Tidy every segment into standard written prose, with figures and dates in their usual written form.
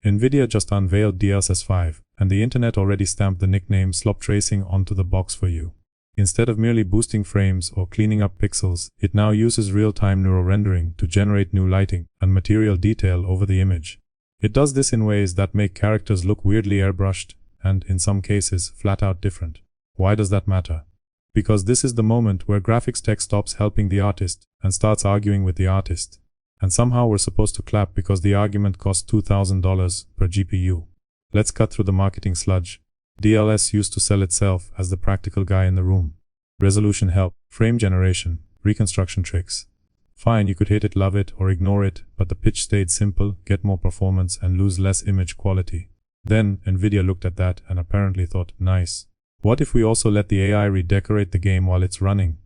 NVIDIA just unveiled DLSS 5, and the internet already stamped the nickname Slop Tracing onto the box for you. Instead of merely boosting frames or cleaning up pixels, it now uses real-time neural rendering to generate new lighting and material detail over the image. It does this in ways that make characters look weirdly airbrushed and, in some cases, flat-out different. Why does that matter? Because this is the moment where graphics tech stops helping the artist and starts arguing with the artist. And somehow we're supposed to clap because the argument costs $2,000 per GPU. Let's cut through the marketing sludge. DLSS used to sell itself as the practical guy in the room. Resolution help, frame generation, reconstruction tricks. Fine, you could hate it, love it, or ignore it, but the pitch stayed simple: get more performance and lose less image quality. Then, NVIDIA looked at that and apparently thought, nice. What if we also let the AI redecorate the game while it's running?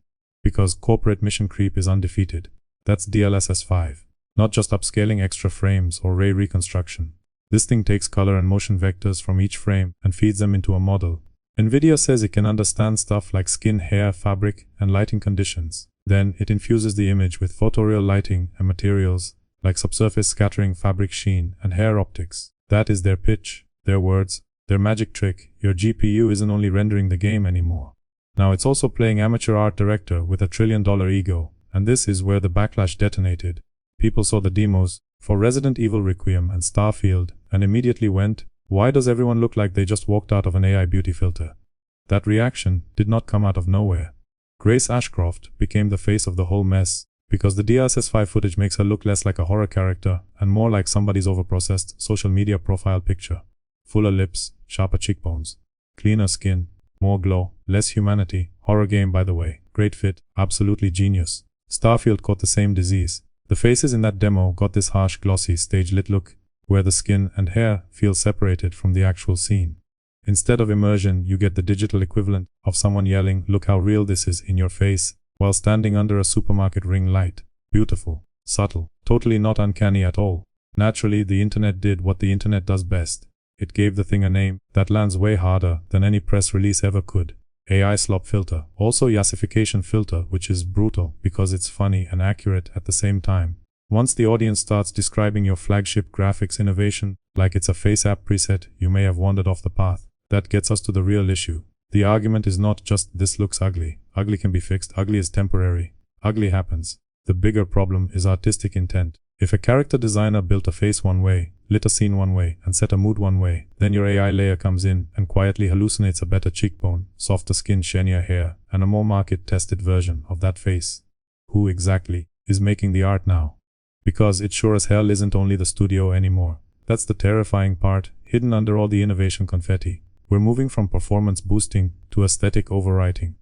Because corporate mission creep is undefeated. That's DLSS 5. Not just upscaling extra frames or ray reconstruction. This thing takes color and motion vectors from each frame and feeds them into a model. NVIDIA says it can understand stuff like skin, hair, fabric, and lighting conditions. Then, it infuses the image with photoreal lighting and materials like subsurface scattering, fabric sheen, and hair optics. That is their pitch, their words, their magic trick. Your GPU isn't only rendering the game anymore. Now it's also playing amateur art director with a $1 trillion ego, and this is where the backlash detonated. People saw the demos for Resident Evil Requiem and Starfield and immediately went, why does everyone look like they just walked out of an AI beauty filter? That reaction did not come out of nowhere. Grace Ashcroft became the face of the whole mess because the DLSS 5 footage makes her look less like a horror character and more like somebody's overprocessed social media profile picture. Fuller lips, sharper cheekbones, cleaner skin, more glow, less humanity. Horror game, by the way. Great fit, absolutely genius. Starfield caught the same disease. The faces in that demo got this harsh, glossy, stage-lit look, where the skin and hair feel separated from the actual scene. Instead of immersion, you get the digital equivalent of someone yelling, "Look how real this is," in your face, while standing under a supermarket ring light. Beautiful, subtle, totally not uncanny at all. Naturally, the internet did what the internet does best. It gave the thing a name that lands way harder than any press release ever could. AI slop filter, also yassification filter, which is brutal because it's funny and accurate at the same time. Once the audience starts describing your flagship graphics innovation like it's a face app preset, you may have wandered off the path. That gets us to the real issue. The argument is not just this looks ugly. Ugly can be fixed. Ugly is temporary. Ugly happens. The bigger problem is artistic intent. If a character designer built a face one way, lit a scene one way, and set a mood one way, then your AI layer comes in and quietly hallucinates a better cheekbone, softer skin, shinier hair, and a more market-tested version of that face. Who exactly is making the art now? Because it sure as hell isn't only the studio anymore. That's the terrifying part, hidden under all the innovation confetti. We're moving from performance boosting to aesthetic overwriting.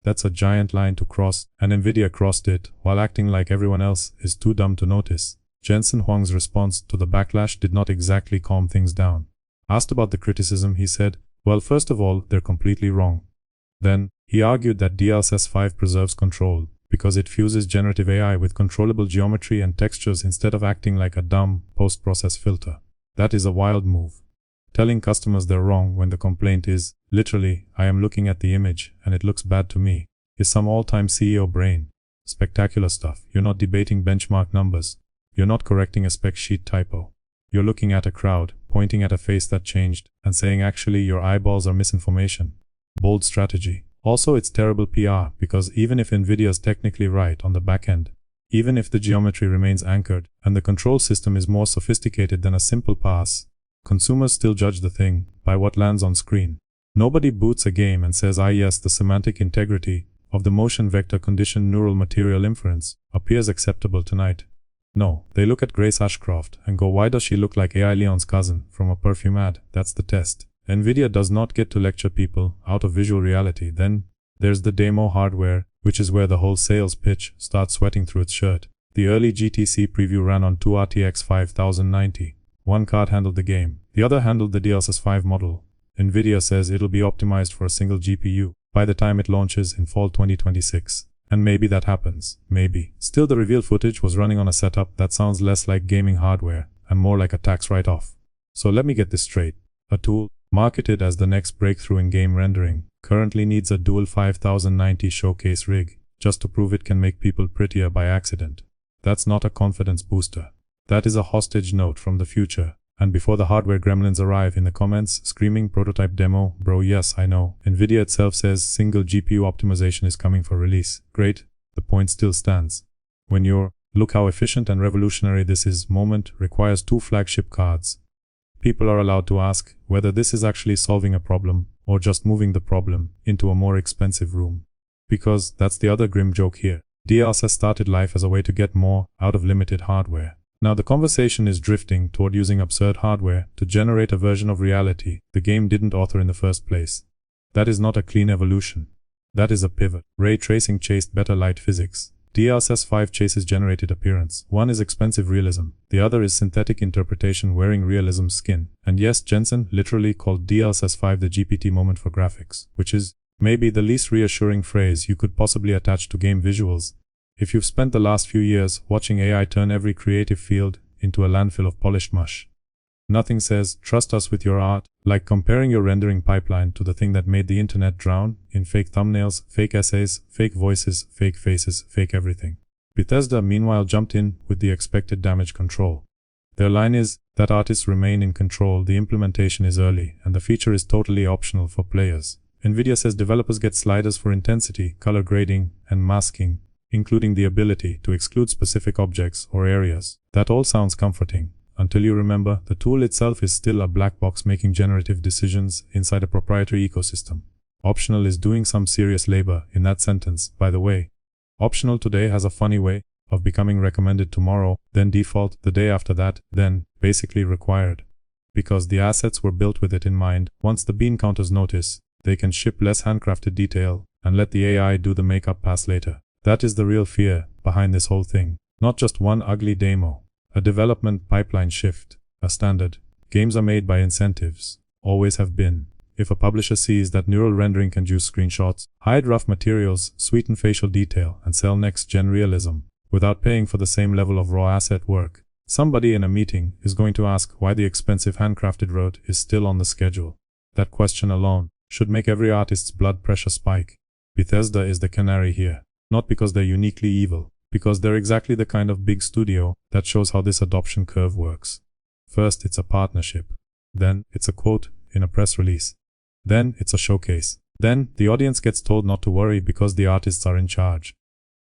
That's a giant line to cross, and NVIDIA crossed it while acting like everyone else is too dumb to notice. Jensen Huang's response to the backlash did not exactly calm things down. Asked about the criticism, he said, well, first of all, they're completely wrong. Then, he argued that DLSS 5 preserves control, because it fuses generative AI with controllable geometry and textures instead of acting like a dumb, post-process filter. That is a wild move. Telling customers they're wrong when the complaint is, literally, I am looking at the image and it looks bad to me, is some all-time CEO brain. Spectacular stuff. You're not debating benchmark numbers. You're not correcting a spec sheet typo. You're looking at a crowd, pointing at a face that changed, and saying actually your eyeballs are misinformation. Bold strategy. Also, it's terrible PR, because even if NVIDIA's technically right on the back end, even if the geometry remains anchored, and the control system is more sophisticated than a simple pass, consumers still judge the thing by what lands on screen. Nobody boots a game and says, ah yes, the semantic integrity of the motion vector conditioned neural material inference appears acceptable tonight. No, they look at Grace Ashcroft and go, why does she look like AI Leon's cousin from a perfume ad? That's the test. NVIDIA does not get to lecture people out of visual reality. Then there's the demo hardware, which is where the whole sales pitch starts sweating through its shirt. The early GTC preview ran on two RTX 5090. One card handled the game, the other handled the DLSS 5 model. NVIDIA says it'll be optimized for a single GPU by the time it launches in fall 2026. And maybe that happens, maybe. Still, the reveal footage was running on a setup that sounds less like gaming hardware and more like a tax write-off. So let me get this straight. A tool, marketed as the next breakthrough in game rendering, currently needs a dual 5090 showcase rig just to prove it can make people prettier by accident. That's not a confidence booster. That is a hostage note from the future. And before the hardware gremlins arrive in the comments screaming prototype demo, bro, yes, I know. NVIDIA itself says single GPU optimization is coming for release. Great, the point still stands. When your "look how efficient and revolutionary this is" moment requires 2 flagship cards, people are allowed to ask whether this is actually solving a problem or just moving the problem into a more expensive room. Because that's the other grim joke here. DLSS started life as a way to get more out of limited hardware. Now the conversation is drifting toward using absurd hardware to generate a version of reality the game didn't author in the first place. That is not a clean evolution. That is a pivot. Ray tracing chased better light physics. DLSS 5 chases generated appearance. One is expensive realism. The other is synthetic interpretation wearing realism's skin. And yes, Jensen literally called DLSS 5 the GPT moment for graphics, which is maybe the least reassuring phrase you could possibly attach to game visuals. If you've spent the last few years watching AI turn every creative field into a landfill of polished mush, nothing says "trust us with your art" like comparing your rendering pipeline to the thing that made the internet drown in fake thumbnails, fake essays, fake voices, fake faces, fake everything. Bethesda meanwhile jumped in with the expected damage control. Their line is that artists remain in control, the implementation is early, and the feature is totally optional for players. NVIDIA says developers get sliders for intensity, color grading, and masking, including the ability to exclude specific objects or areas. That all sounds comforting, until you remember the tool itself is still a black box making generative decisions inside a proprietary ecosystem. Optional is doing some serious labor in that sentence, by the way. Optional today has a funny way of becoming recommended tomorrow, then default the day after that, then basically required. Because the assets were built with it in mind, once the bean counters notice, they can ship less handcrafted detail and let the AI do the makeup pass later. That is the real fear behind this whole thing. Not just one ugly demo. A development pipeline shift. A standard. Games are made by incentives. Always have been. If a publisher sees that neural rendering can juice screenshots, hide rough materials, sweeten facial detail, and sell next-gen realism without paying for the same level of raw asset work, somebody in a meeting is going to ask why the expensive handcrafted road is still on the schedule. That question alone should make every artist's blood pressure spike. Bethesda is the canary here. Not because they're uniquely evil, because they're exactly the kind of big studio that shows how this adoption curve works. First, it's a partnership. Then, it's a quote in a press release. Then, it's a showcase. Then, the audience gets told not to worry because the artists are in charge.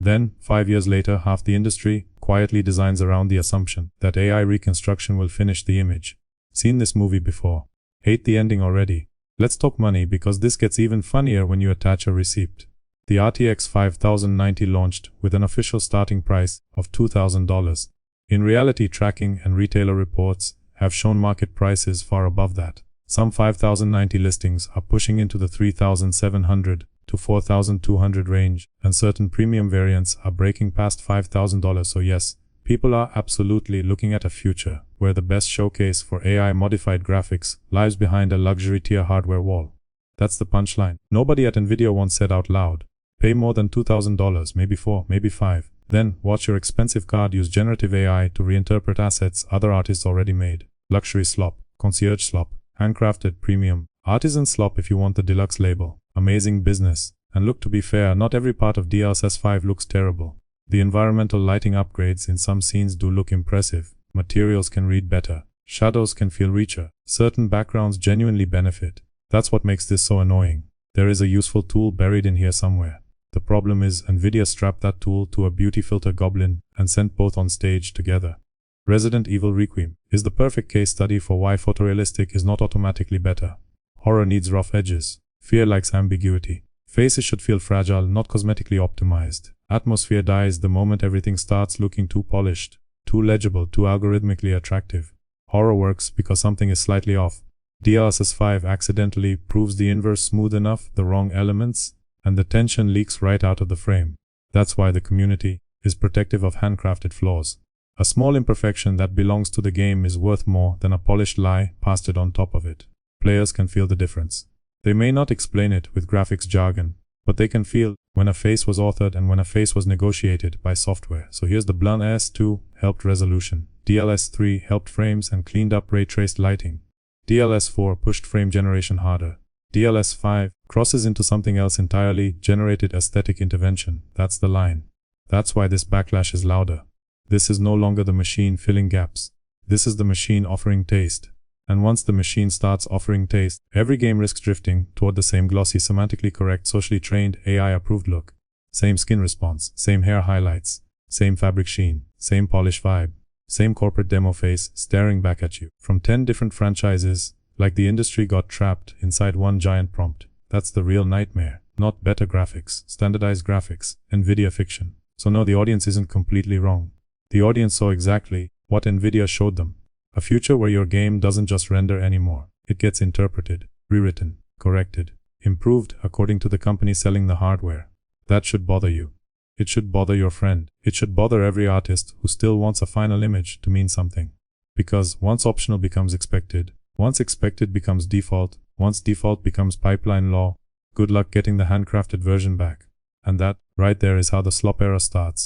Then, 5 years later, half the industry quietly designs around the assumption that AI reconstruction will finish the image. Seen this movie before. Hate the ending already. Let's talk money because this gets even funnier when you attach a receipt. The RTX 5090 launched with an official starting price of $2,000. In reality, tracking and retailer reports have shown market prices far above that. Some 5090 listings are pushing into the $3,700 to $4,200 range, and certain premium variants are breaking past $5,000. So yes, people are absolutely looking at a future where the best showcase for AI-modified graphics lies behind a luxury tier hardware wall. That's the punchline. Nobody at NVIDIA once said out loud, pay more than $2,000, maybe $4,000, maybe $5,000. Then, watch your expensive card use generative AI to reinterpret assets other artists already made. Luxury slop, concierge slop, handcrafted premium, artisan slop if you want the deluxe label. Amazing business. And look, to be fair, not every part of DLSS 5 looks terrible. The environmental lighting upgrades in some scenes do look impressive. Materials can read better. Shadows can feel richer. Certain backgrounds genuinely benefit. That's what makes this so annoying. There is a useful tool buried in here somewhere. The problem is NVIDIA strapped that tool to a beauty filter goblin and sent both on stage together. Resident Evil Requiem is the perfect case study for why photorealistic is not automatically better. Horror needs rough edges. Fear likes ambiguity. Faces should feel fragile, not cosmetically optimized. Atmosphere dies the moment everything starts looking too polished, too legible, too algorithmically attractive. Horror works because something is slightly off. DLSS 5 accidentally proves the inverse smooth enough, the wrong elements, and the tension leaks right out of the frame. That's why the community is protective of handcrafted flaws. A small imperfection that belongs to the game is worth more than a polished lie pasted on top of it. Players can feel the difference. They may not explain it with graphics jargon, but they can feel when a face was authored and when a face was negotiated by software. So here's the blunt S2 helped resolution. DLSS 3 helped frames and cleaned up ray-traced lighting. DLSS 4 pushed frame generation harder. DLSS 5 crosses into something else entirely, generated aesthetic intervention. That's the line. That's why this backlash is louder. This is no longer the machine filling gaps. This is the machine offering taste. And once the machine starts offering taste, every game risks drifting toward the same glossy, semantically correct, socially trained, AI-approved look. Same skin response, same hair highlights, same fabric sheen, same polish vibe, same corporate demo face staring back at you. From 10 different franchises, like the industry got trapped inside one giant prompt. That's the real nightmare. Not better graphics, standardized graphics, NVIDIA fiction. So no, the audience isn't completely wrong. The audience saw exactly what NVIDIA showed them. A future where your game doesn't just render anymore. It gets interpreted, rewritten, corrected, improved according to the company selling the hardware. That should bother you. It should bother your friend. It should bother every artist who still wants a final image to mean something. Because once optional becomes expected, once expected becomes default, once default becomes pipeline law, good luck getting the handcrafted version back. And that, right there, is how the slop era starts.